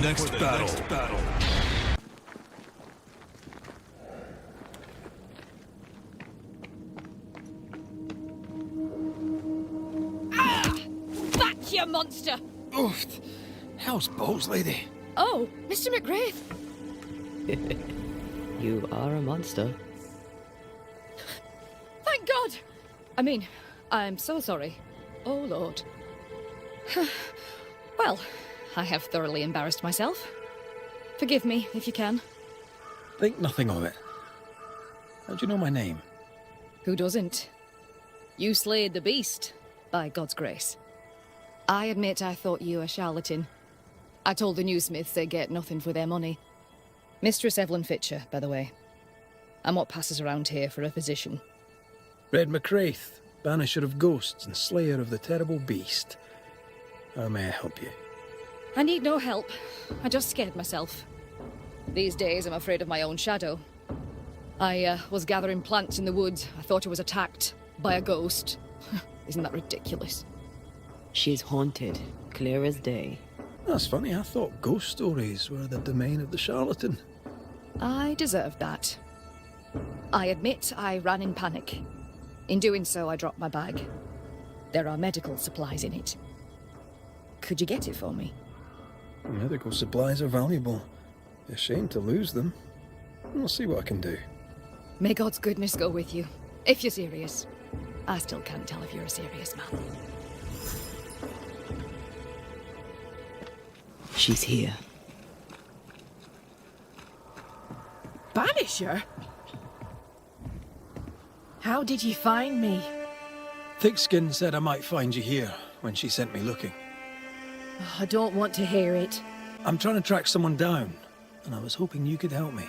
next battle. Back, you monster! Oof. How's balls, lady? Oh, Mr. McRaith. You are a monster. Thank God! I mean, I'm so sorry. Oh, Lord. Well, I have thoroughly embarrassed myself. Forgive me, if you can. Think nothing of it. How do you know my name? Who doesn't? You slayed the beast, by God's grace. I admit I thought you a charlatan. I told the newsmiths they get nothing for their money. Mistress Evelyn Fitcher, by the way. I'm what passes around here for a physician. Red McRaith, Banisher of Ghosts and Slayer of the Terrible Beast. How may I help you? I need no help. I just scared myself. These days I'm afraid of my own shadow. I was gathering plants in the woods. I thought I was attacked by a ghost. Isn't that ridiculous? She's haunted, clear as day. That's funny, I thought ghost stories were the domain of the charlatan. I deserved that. I admit I ran in panic. In doing so, I dropped my bag. There are medical supplies in it. Could you get it for me? Medical supplies are valuable. A shame to lose them. I'll see what I can do. May God's goodness go with you, if you're serious. I still can't tell if you're a serious man. She's here. Banisher? How did you find me? Thickskin said I might find you here when she sent me looking. I don't want to hear it. I'm trying to track someone down, and I was hoping you could help me.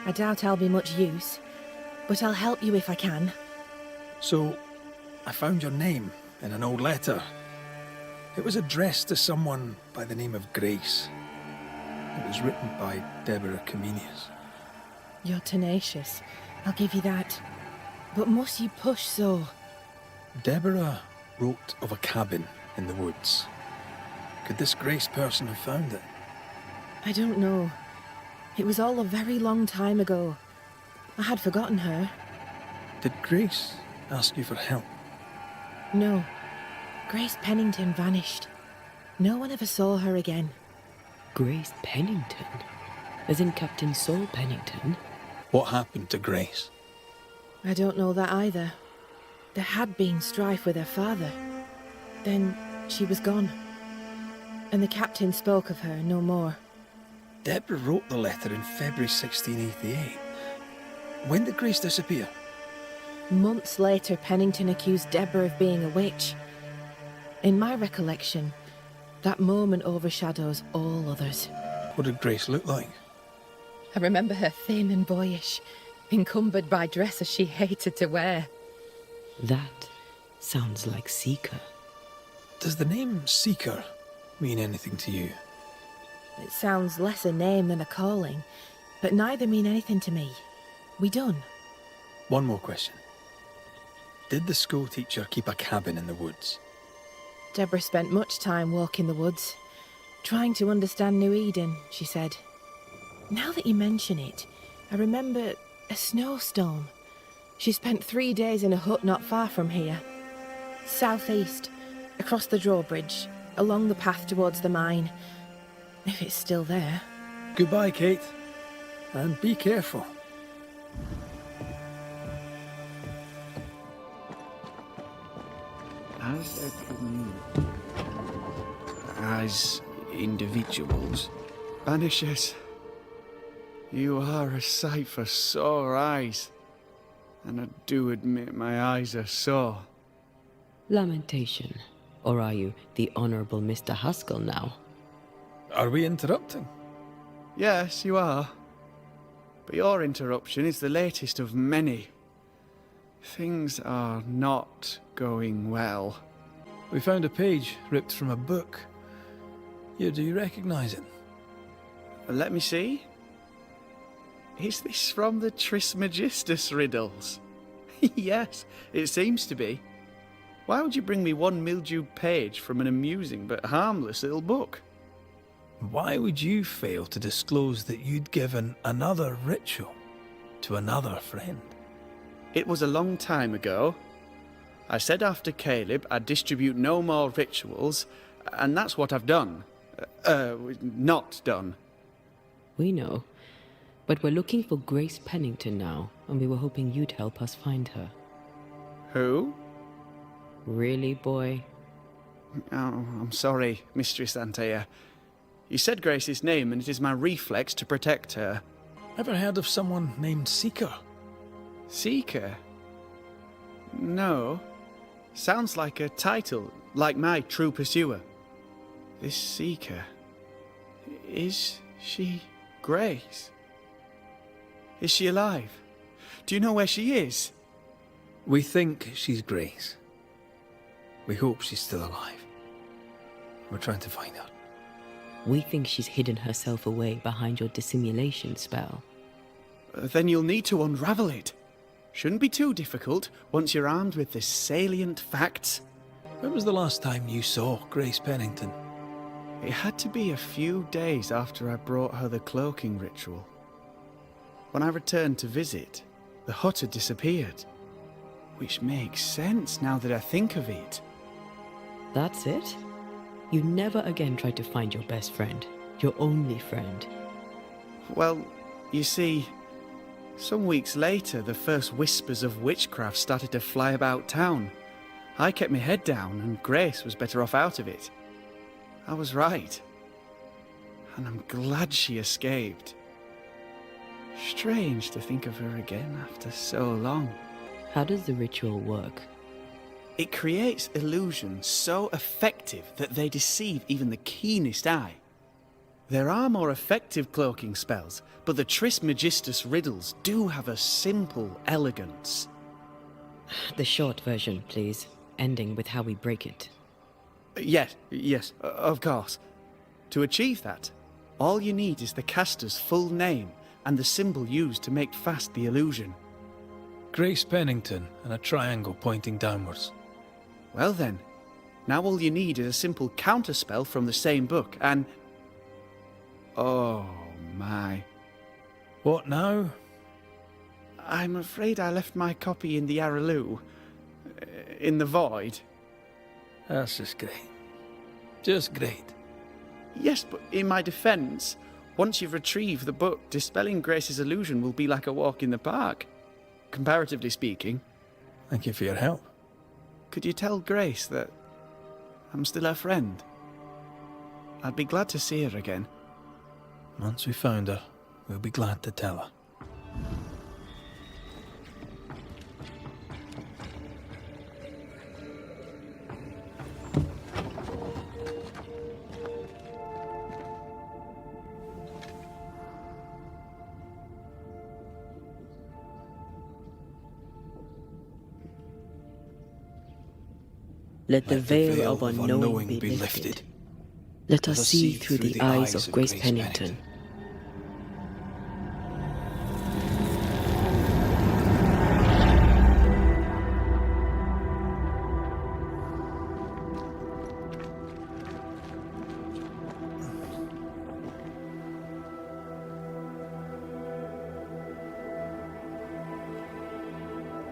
I doubt I'll be much use, but I'll help you if I can. So, I found your name in an old letter. It was addressed to someone by the name of Grace. It was written by Deborah Comenius. You're tenacious, I'll give you that. But must you push so? Deborah wrote of a cabin in the woods. Could this Grace person have found it? I don't know. It was all a very long time ago. I had forgotten her. Did Grace ask you for help? No. Grace Pennington vanished. No one ever saw her again. Grace Pennington? As in Captain Saul Pennington? What happened to Grace? I don't know that either. There had been strife with her father. Then she was gone. And the captain spoke of her no more. Deborah wrote the letter in February 1688. When did Grace disappear? Months later, Pennington accused Deborah of being a witch. In my recollection, that moment overshadows all others. What did Grace look like? I remember her thin and boyish, encumbered by dresses she hated to wear. That sounds like Seeker. Does the name Seeker mean anything to you? It sounds less a name than a calling, but neither mean anything to me. We done. One more question. Did the school teacher keep a cabin in the woods? Deborah spent much time walking the woods, trying to understand New Eden, she said. Now that you mention it, I remember a snowstorm. She spent 3 days in a hut not far from here. Southeast, across the drawbridge, along the path towards the mine. If it's still there. Goodbye, Kate. And be careful. As individuals, Banishers, you are a sight for sore eyes. And I do admit my eyes are sore. Lamentation. Or are you the Honourable Mr. Haskell now? Are we interrupting? Yes, you are. But your interruption is the latest of many. Things are not going well. We found a page ripped from a book. Here, do you recognise it? Let me see. Is this from the Trismegistus riddles? Yes, it seems to be. Why would you bring me one mildewed page from an amusing but harmless little book? Why would you fail to disclose that you'd given another ritual to another friend? It was a long time ago. I said after Caleb I'd distribute no more rituals, and that's what I've done. Not done. We know. But we're looking for Grace Pennington now, and we were hoping you'd help us find her. Who? Really, boy? Oh, I'm sorry, Mistress Antea. You said Grace's name, and it is my reflex to protect her. Ever heard of someone named Seeker? Seeker? No. Sounds like a title, like my True Pursuer. This Seeker... Is she Grace? Is she alive? Do you know where she is? We think she's Grace. We hope she's still alive. We're trying to find her. We think she's hidden herself away behind your dissimulation spell. Then you'll need to unravel it. Shouldn't be too difficult once you're armed with the salient facts. When was the last time you saw Grace Pennington? It had to be a few days after I brought her the cloaking ritual. When I returned to visit, the hut had disappeared. Which makes sense now that I think of it. That's it? You never again tried to find your best friend, your only friend. Well, you see, some weeks later the first whispers of witchcraft started to fly about town. I kept my head down and Grace was better off out of it. I was right. And I'm glad she escaped. Strange to think of her again after so long. How does the ritual work? It creates illusions so effective that they deceive even the keenest eye. There are more effective cloaking spells, but the Trismegistus riddles do have a simple elegance. The short version, please, ending with how we break it. Yes, of course. To achieve that, all you need is the caster's full name and the symbol used to make fast the illusion. Grace Pennington and a triangle pointing downwards. Well then, now all you need is a simple counterspell from the same book and... Oh my. What now? I'm afraid I left my copy in the Araloo. In the void. That's just great. Just great. Yes, but in my defense, once you've retrieved the book, dispelling Grace's illusion will be like a walk in the park. Comparatively speaking. Thank you for your help. Could you tell Grace that I'm still her friend? I'd be glad to see her again. Once we found her, we'll be glad to tell her. Let the veil of unknowing be lifted. Let us see through the eyes of Grace Pennington.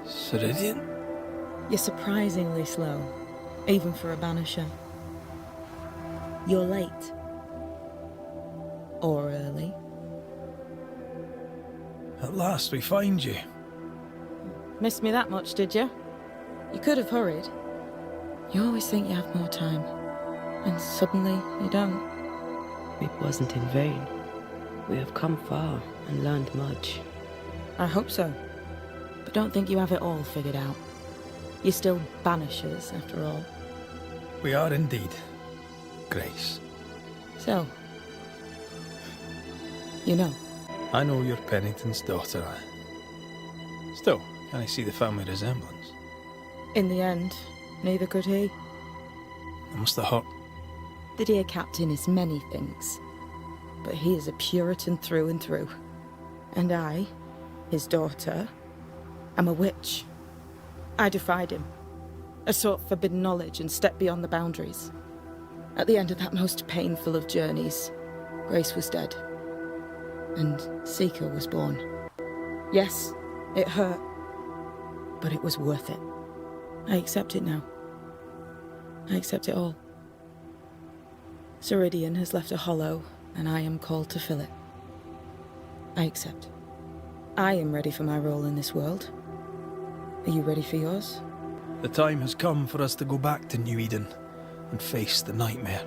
Ceridian? You're surprisingly slow, even for a banisher. You're late. Or early. At last we find you. Missed me that much, did you? You could have hurried. You always think you have more time, and suddenly you don't. It wasn't in vain. We have come far and learned much. I hope so. But don't think you have it all figured out. You're still Banishers, after all. We are indeed, Grace. So, you know. I know you're Pennington's daughter. Still, can I see the family resemblance? In the end, neither could he. It must have hurt. The dear captain is many things, but he is a Puritan through and through. And I, his daughter, am a witch. I defied him. I sought forbidden knowledge and stepped beyond the boundaries. At the end of that most painful of journeys, Grace was dead. And Seeker was born. Yes, it hurt. But it was worth it. I accept it now. I accept it all. Ceridian has left a hollow, and I am called to fill it. I accept. I am ready for my role in this world. Are you ready for yours? The time has come for us to go back to New Eden and face the nightmare.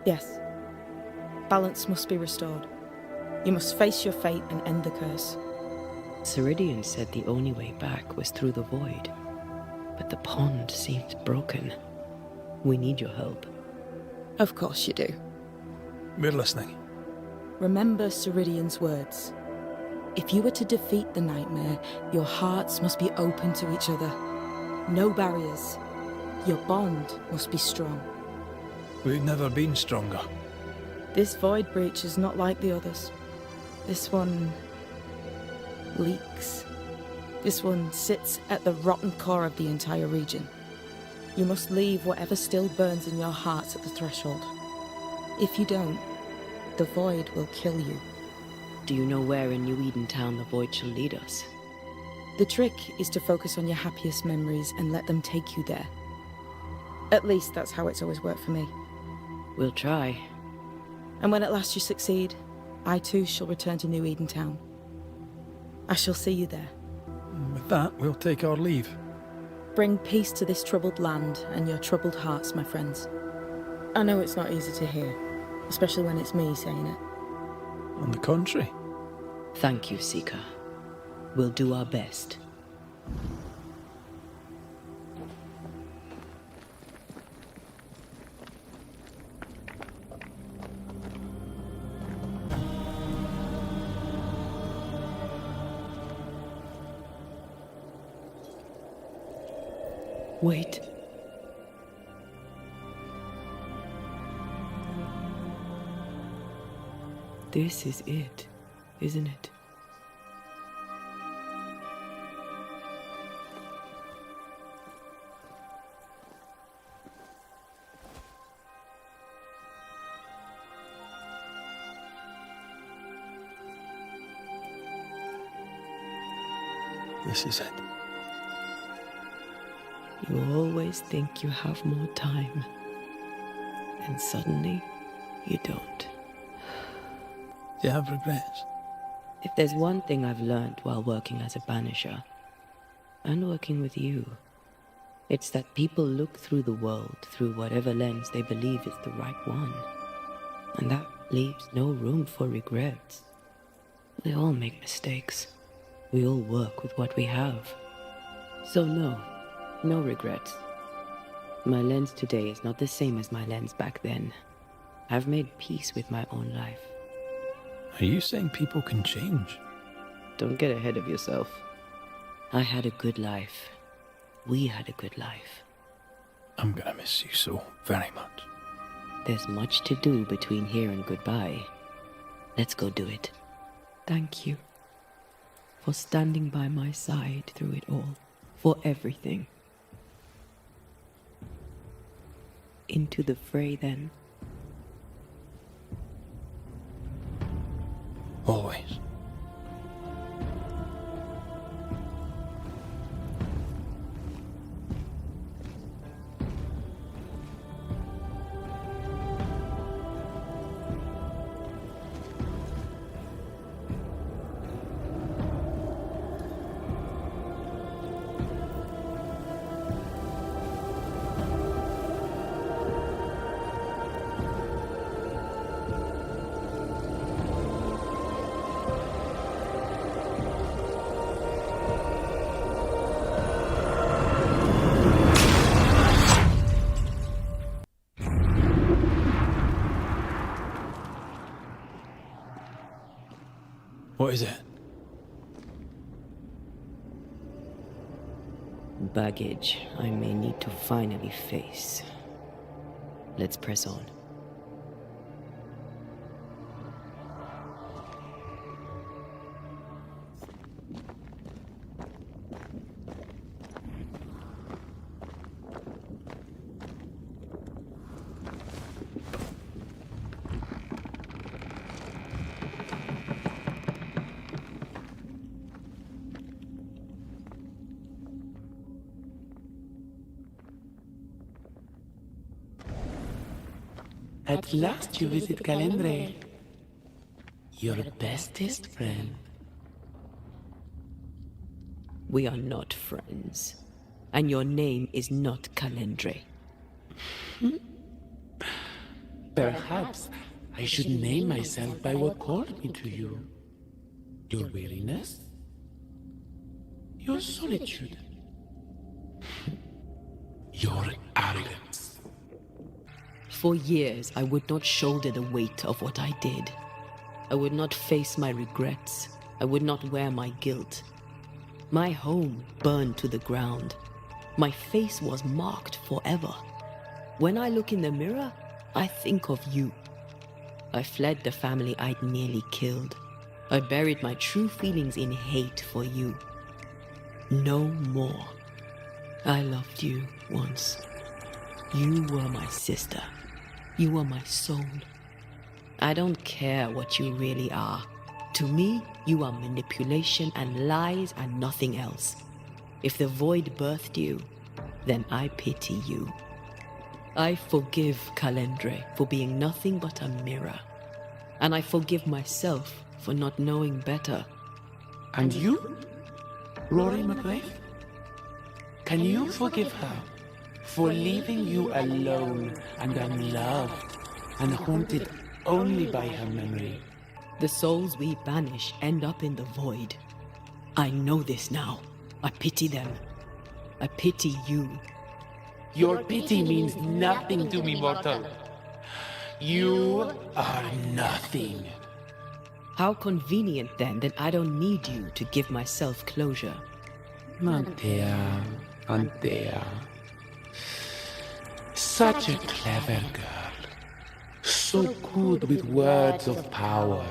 Yes. Balance must be restored. You must face your fate and end the curse. Ceridian said the only way back was through the void. But the pond seems broken. We need your help. Of course you do. We're listening. Remember Ceridian's words. If you are to defeat the nightmare, your hearts must be open to each other. No barriers. Your bond must be strong. We've never been stronger. This void breach is not like the others. This one leaks. This one sits at the rotten core of the entire region. You must leave whatever still burns in your hearts at the threshold. If you don't, the void will kill you. Do you know where in New Eden Town the void shall lead us? The trick is to focus on your happiest memories and let them take you there. At least that's how it's always worked for me. We'll try. And when at last you succeed, I too shall return to New Eden Town. I shall see you there. With that, we'll take our leave. Bring peace to this troubled land and your troubled hearts, my friends. I know it's not easy to hear, especially when it's me saying it. On the contrary. Thank you, Seeker. We'll do our best. Wait. This is it, isn't it? This is it. You always think you have more time. And suddenly, you don't. Do you have regrets? If there's one thing I've learned while working as a Banisher, and working with you, it's that people look through the world through whatever lens they believe is the right one. And that leaves no room for regrets. We all make mistakes. We all work with what we have. So no regrets. My lens today is not the same as my lens back then. I've made peace with my own life. Are you saying people can change? Don't get ahead of yourself. I had a good life. We had a good life. I'm gonna miss you so very much. There's much to do between here and goodbye. Let's go do it. Thank you for standing by my side through it all. For everything. Into the fray, then. Always. What is it? Baggage I may need to finally face. Let's press on. At last you visit Calendre. Your bestest friend. We are not friends. And your name is not Calendre. Perhaps I should name myself by what called me to you. Your weariness? Your solitude? Your arrogance? For years, I would not shoulder the weight of what I did. I would not face my regrets. I would not wear my guilt. My home burned to the ground. My face was marked forever. When I look in the mirror, I think of you. I fled the family I'd nearly killed. I buried my true feelings in hate for you. No more. I loved you once. You were my sister. You were my soul. I don't care what you really are. To me, you are manipulation and lies and nothing else. If the void birthed you, then I pity you. I forgive Calendre for being nothing but a mirror. And I forgive myself for not knowing better. And you? Rory McRaith? Can you forgive her for leaving you alone and unloved and haunted only by her memory? The souls we banish end up in the void. I know this now. I pity them. I pity you. Your pity means nothing to me, mortal. You are nothing. How convenient then that I don't need you to give myself closure. Antea, Antea. Such a clever girl. So good with words of power.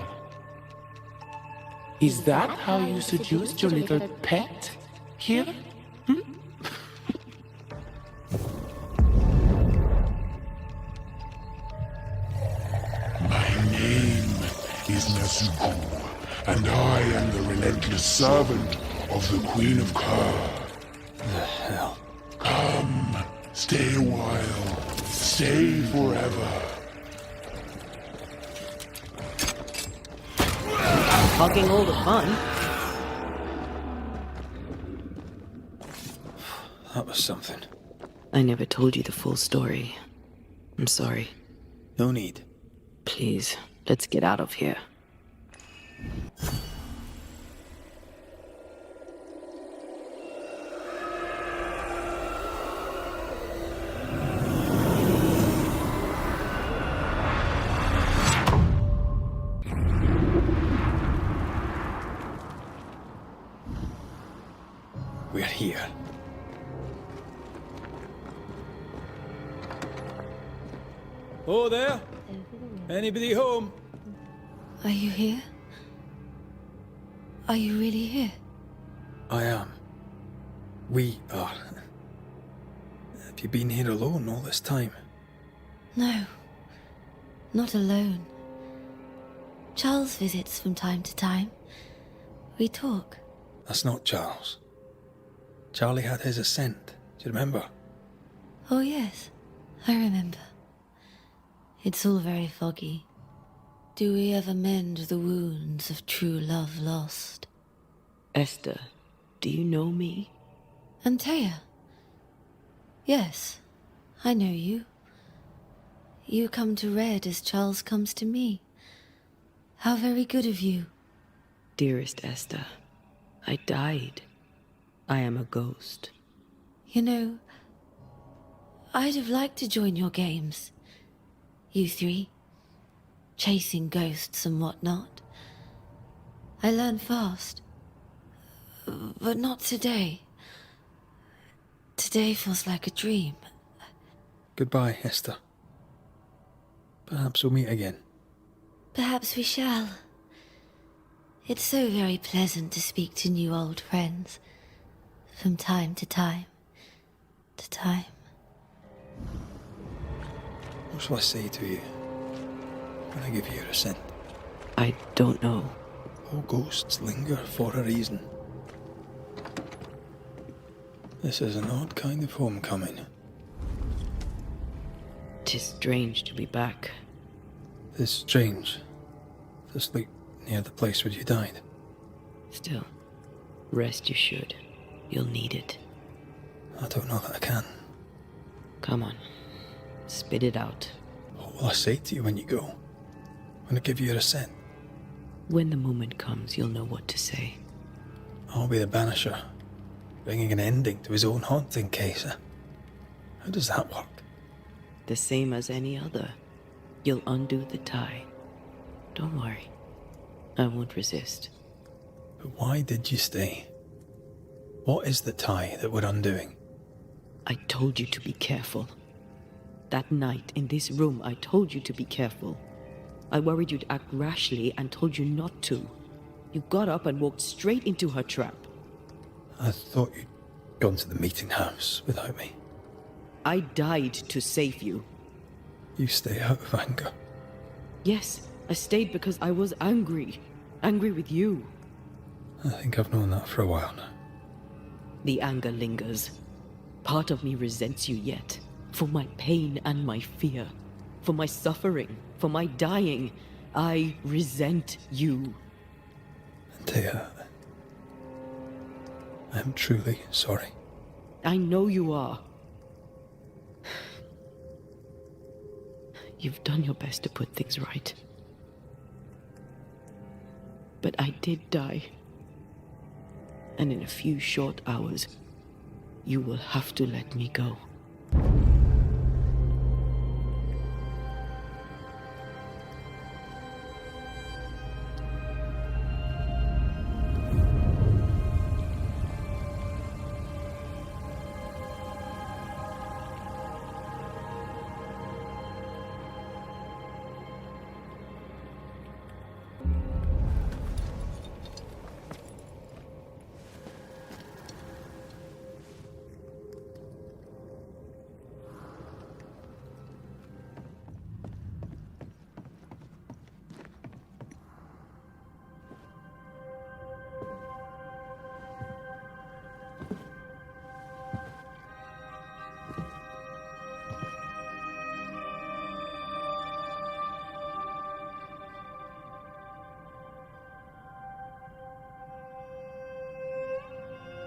Is that how you seduced your little pet here? My name is Nasuku, and I am the relentless servant of the Queen of Kerr. The hell? Come, stay a while, stay forever. Hugging all the fun. That was something. I never told you the full story. I'm sorry. No need. Please, let's get out of here. We're here. Oh, there? Anybody home? Are you here? Are you really here? I am. We are. Have you been here alone all this time? No. Not alone. Charles visits from time to time. We talk. That's not Charles. Charlie had his ascent. Do you remember? Oh, yes. I remember. It's all very foggy. Do we ever mend the wounds of true love lost? Esther, do you know me? Antea? Yes, I know you. You come to Red as Charles comes to me. How very good of you. Dearest Esther, I died. I am a ghost. You know, I'd have liked to join your games. You three. Chasing ghosts and whatnot. I learn fast. But not today. Today feels like a dream. Goodbye, Esther. Perhaps we'll meet again. Perhaps we shall. It's so very pleasant to speak to new old friends. From time to time. To time. What shall I say to you when I give you your assent? I don't know. All ghosts linger for a reason. This is an odd kind of homecoming. 'Tis strange to be back, It's strange to sleep near the place where you died. Still, rest you should. You'll need it. I don't know that I can. Come on. Spit it out. What will I say to you when you go? When I give you your assent? When the moment comes, you'll know what to say. I'll be the Banisher, bringing an ending to his own haunting case. How does that work? The same as any other. You'll undo the tie. Don't worry. I won't resist. But why did you stay? What is the tie that we're undoing? I told you to be careful. That night, in this room, I told you to be careful. I worried you'd act rashly and told you not to. You got up and walked straight into her trap. I thought you'd gone to the meeting house without me. I died to save you. You stay out of anger. Yes, I stayed because I was angry. Angry with you. I think I've known that for a while now. The anger lingers. Part of me resents you yet. For my pain and my fear. For my suffering. For my dying. I resent you. Antea, I am truly sorry. I know you are. You've done your best to put things right. But I did die. And in a few short hours, you will have to let me go.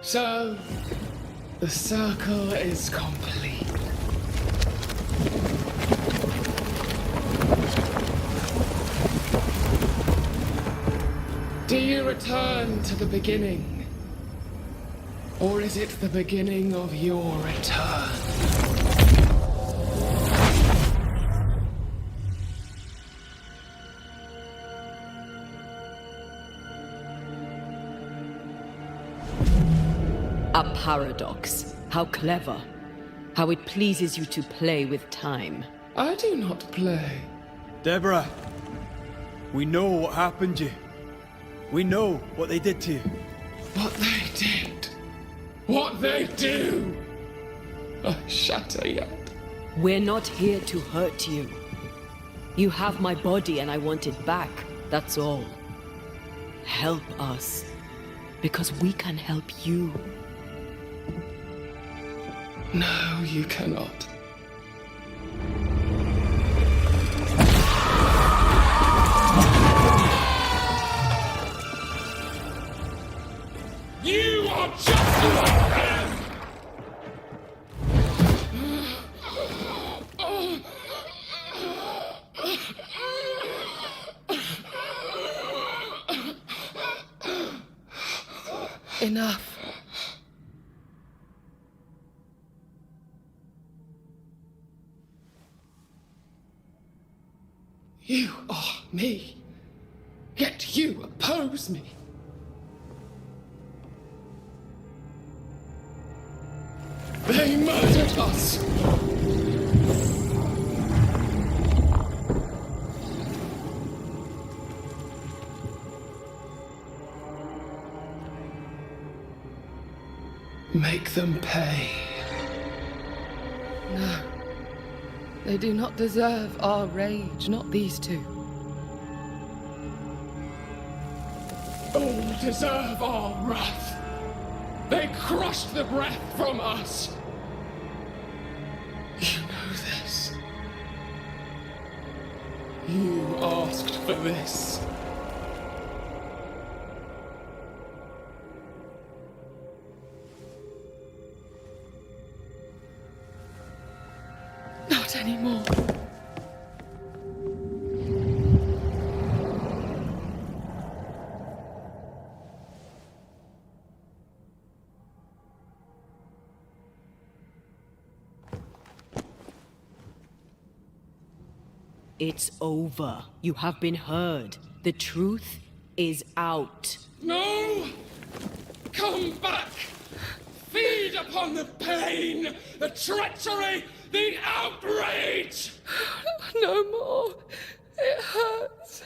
So, the circle is complete. Do you return to the beginning? Or is it the beginning of your return? A paradox. How clever. How it pleases you to play with time. I do not play. Deborah, we know what happened to you. We know what they did to you. What they did. What they do. I shatter yet. We're not here to hurt you. You have my body and I want it back. That's all. Help us. Because we can help you. No, you cannot. You are just like them! Enough. You are me, yet you oppose me. They murdered us. Make them pay. No. They do not deserve our rage, not these two. All deserve our wrath. They crushed the breath from us. You know this. You asked for this. Not anymore. It's over. You have been heard. The truth is out. No! Come back! Feed upon the pain, the treachery, the outrage! No more. It hurts.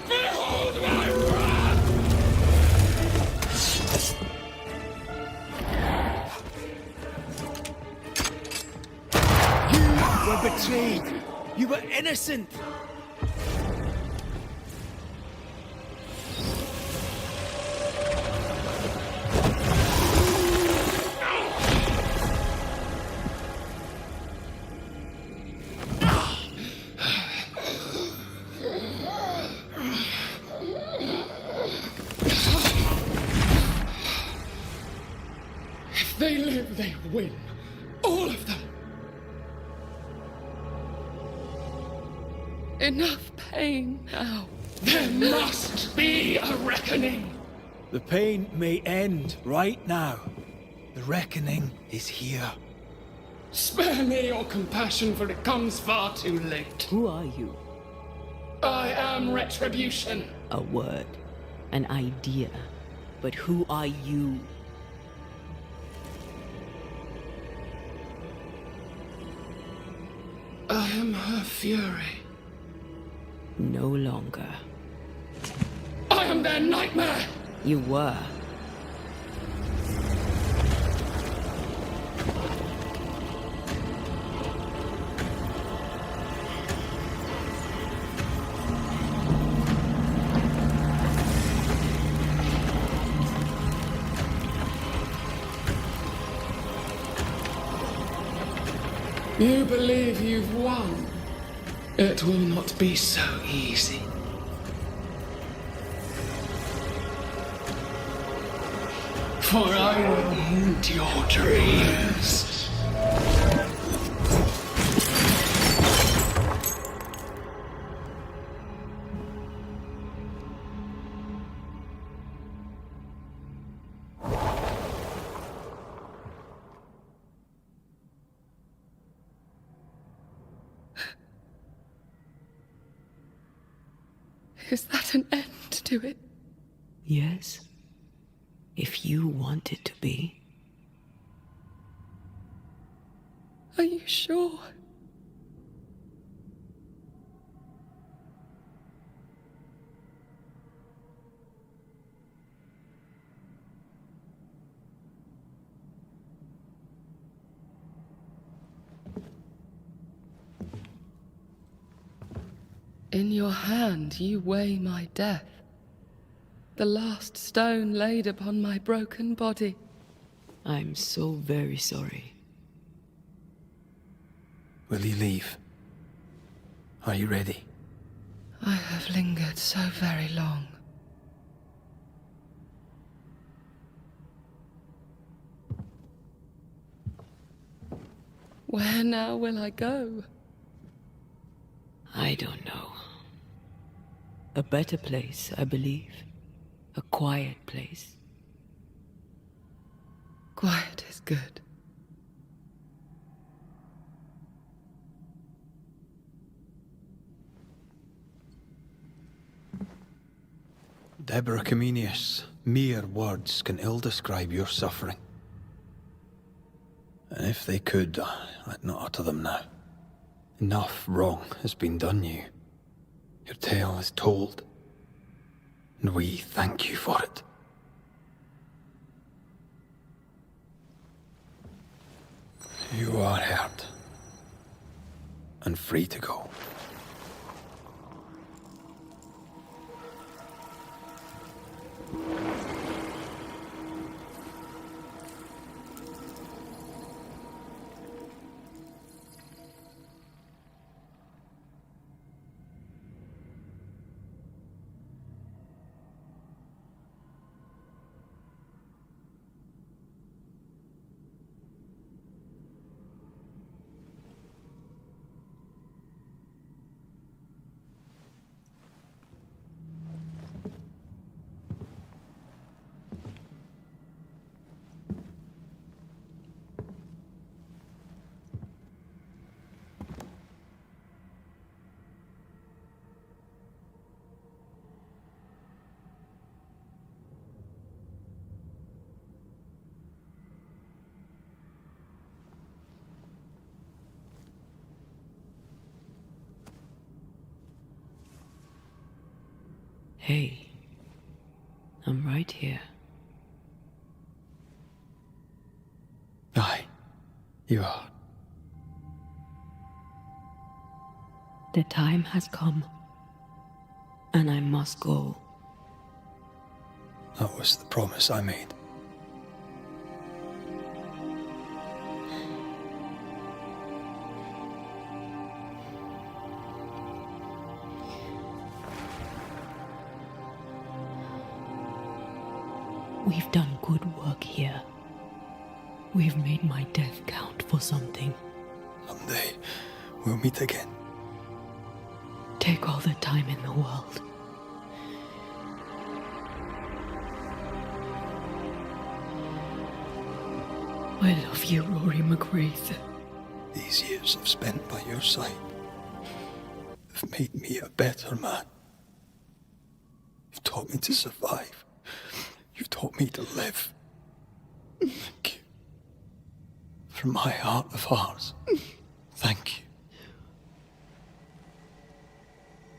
Behold my wrath! You were betrayed. You were innocent. If they live, they win. All of them. Enough pain now. There must be a reckoning. The pain may end right now. The reckoning is here. Spare me your compassion, for it comes far too late. Who are you? I am retribution. A word. An idea. But who are you? I am her fury. No longer. I am their nightmare. You were. You believe you've won. It will not be so easy. For I will haunt your dreams. Is that an end to it? Yes. If you want it to be. Are you sure? In your hand you weigh my death. The last stone laid upon my broken body. I'm so very sorry. Will you leave? Are you ready? I have lingered so very long. Where now will I go? I don't know. A better place, I believe. A quiet place. Quiet is good. Deborah Comenius, mere words can ill describe your suffering. And if they could, I'd not utter them now. Enough wrong has been done you. Your tale is told, and we thank you for it. You are heard, and free to go. Hey, I'm right here. Aye, you are. The time has come, and I must go. That was the promise I made. We've done good work here. We've made my death count for something. Someday, we'll meet again. Take all the time in the world. I love you, Rory McGrath. These years I've spent by your side have made me a better man. You've taught me to survive. You've taught me to live. Thank you. From my heart of hearts, thank you.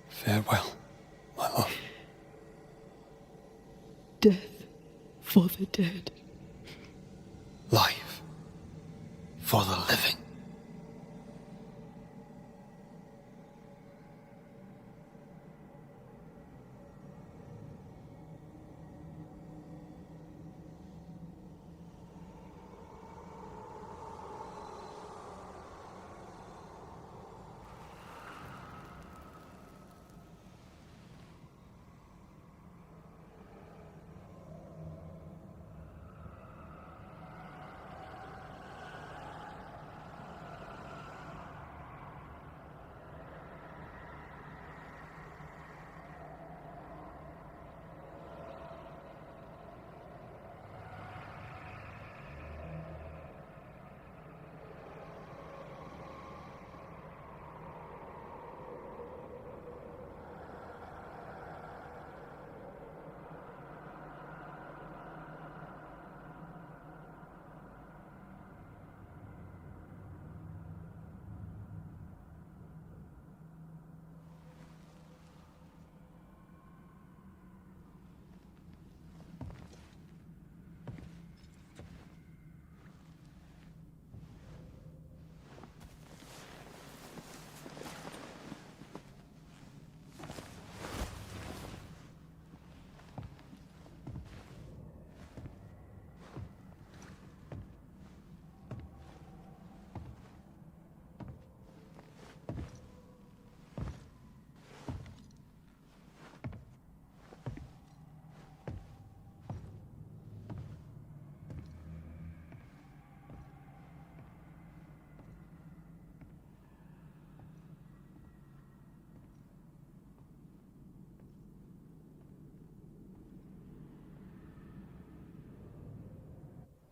Farewell, my love. Death for the dead. Life for the living.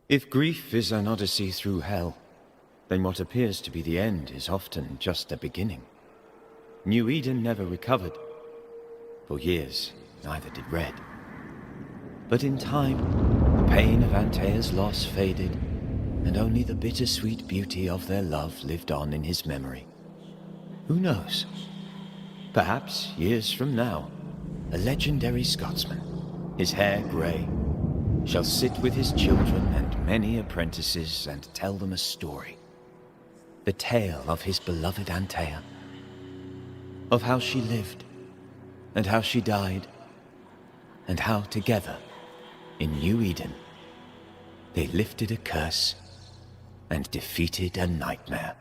If grief is an odyssey through hell, then what appears to be the end is often just a beginning. New Eden never recovered. For years, neither did Red. But in time, the pain of Antea's loss faded, and only the bittersweet beauty of their love lived on in his memory. Who knows? Perhaps, years from now, a legendary Scotsman, his hair grey, shall sit with his children and many apprentices and tell them a story. The tale of his beloved Antea. Of how she lived, and how she died, and how together, in New Eden, they lifted a curse and defeated a nightmare.